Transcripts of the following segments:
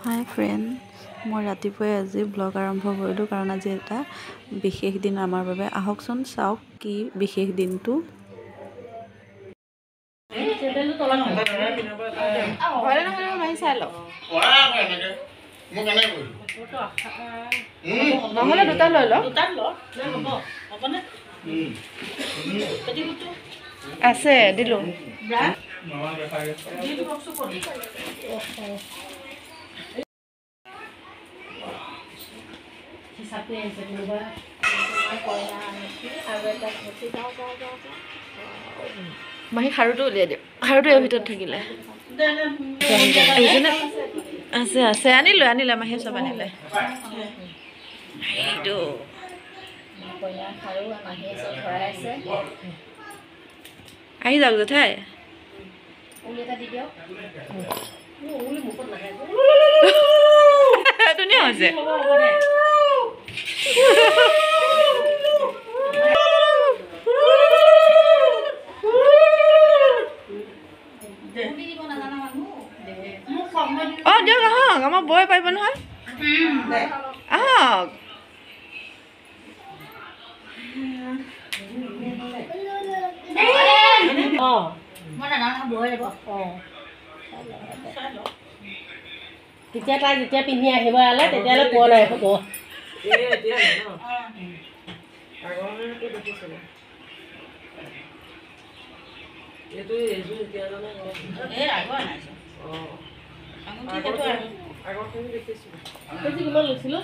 হাই friend, মই ৰাতিপুৱাই আজি ব্লগ আৰম্ভ কৰিলোঁ কাৰণ আজি এটা বিশেষ দিন আমাৰ বাবে। আহকচোন চাওক কি বিশেষ দিনটো। আছে দিলো মাহী খাৰুটো উলিয়াই দিওঁ। খাৰুটো ইয়াৰ ভিতৰত থাকিলে আছে আছে আনিলে মাহীয়ে চব আনিলে। এইটো আহি যাওক জেঠাই। ধুনীয়া হৈছে। অঁ দিয়ক আহক, আমাৰ বৈ পাৰিব নহয়। আহক তেতিয়া তাই যেতিয়া পিন্ধি আহিব ইয়ালৈ তেতিয়ালৈ পোৱা নাই হ'ব। কিমান লৈছিলো?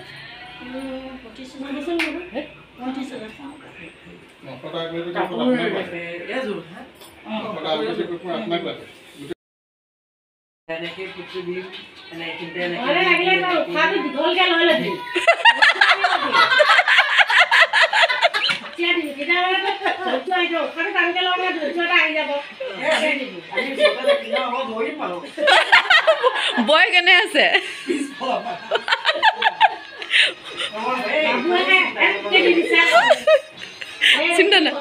বৈ কেনে আছে? চিন্তা নাই।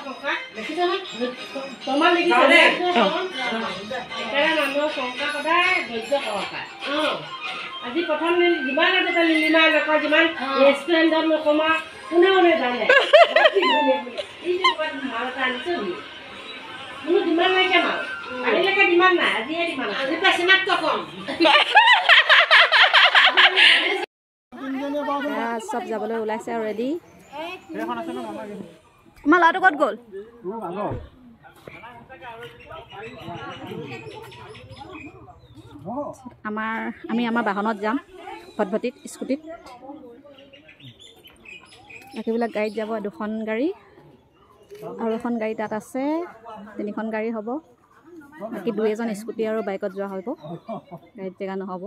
আজি প্ৰথম যিমান আছে লিলিমা নকয়, যিমান ৰেষ্টুৰেণ্টত নকমা কোনেও নাজানে মাল এটা আনিছো। কোনো যিমান নাইকিয়া মাল আনিলেকে যিমান নাই, আজিহে যিমান আজি পাইছে মাত্ৰ কম। চব যাবলৈ ওলাইছে আৰু ৰেডি। আমাৰ ল'ৰাটো ক'ত গ'ল? আমি আমাৰ বাহনত যাম, ভটভটিত স্কুটিত। বাকীবিলাক গাড়ীত যাব, 2খন গাড়ী আৰু এখন গাড়ী তাত আছে, 3খন গাড়ী হ'ব। বাকী 2-এজন স্কুটি আৰু বাইকত যোৱা হ'ব, গাড়ীত জেগা নহ'ব।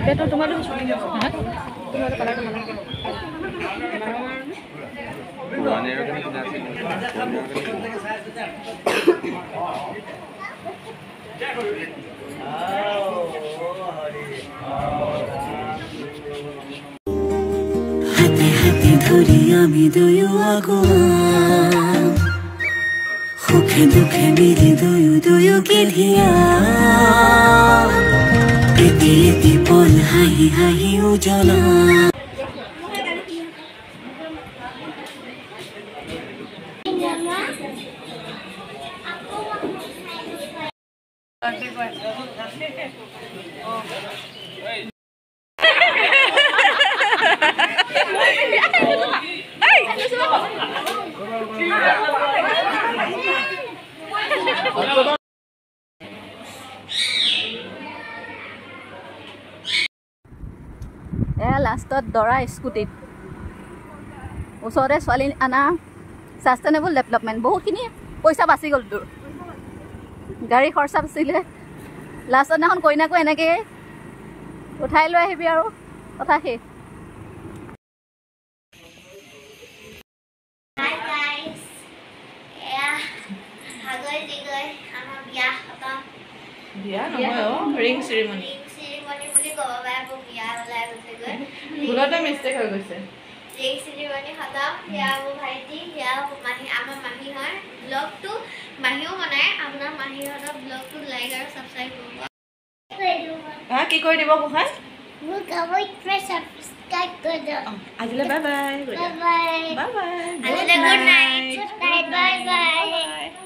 বেটো তোমাৰো হাতে হাতে ধৰি আমি দুয়ো আগুৱা, সুখে দুখে মিলি দুয়ো গেলিয়া, এটি এটি পল হাঁহি হাঁহি উজ্বলা। লাষ্টত দৰা স্কুটিত, ওচৰতে ছোৱালী আনা। ছাষ্টেইনেবল ডেভেলপমেণ্ট, বহুতখিনি পইচা বাচি গ'ল তোৰ, গাড়ী খৰচা বাচিলে। লাষ্টৰ দিনাখন কইনাকো এনেকৈ উঠাই লৈ আহিবি আৰু কথা শেষ। বিয়া নহয় অ ৰিং চেৰিমনি চেৰিমনি বুলি ক'ব পাৰে আকৌ বিয়া ওলাই গৈছেগৈ ভুলতে মিষ্টেক হৈ গৈছে ৰিং চেৰিমনি খতম সেয়া মোৰ ভাইটি সেয়া মাহী আমাৰ মাহী হয় ব্লগটো মাহীও বনায় আপোনাৰ মাহীহঁতৰ ব্লগটো লাইক আৰু ছাবস্ক্ৰাইব কৰিব হা কি কৰি দিব গোসাঁই মোক অৱশ্যে ছাবস্ক্ৰাইব কৰি দিয়ক আজিলৈ bye bye bye bye bye bye আজিলৈ গুড নাইট বাই বাই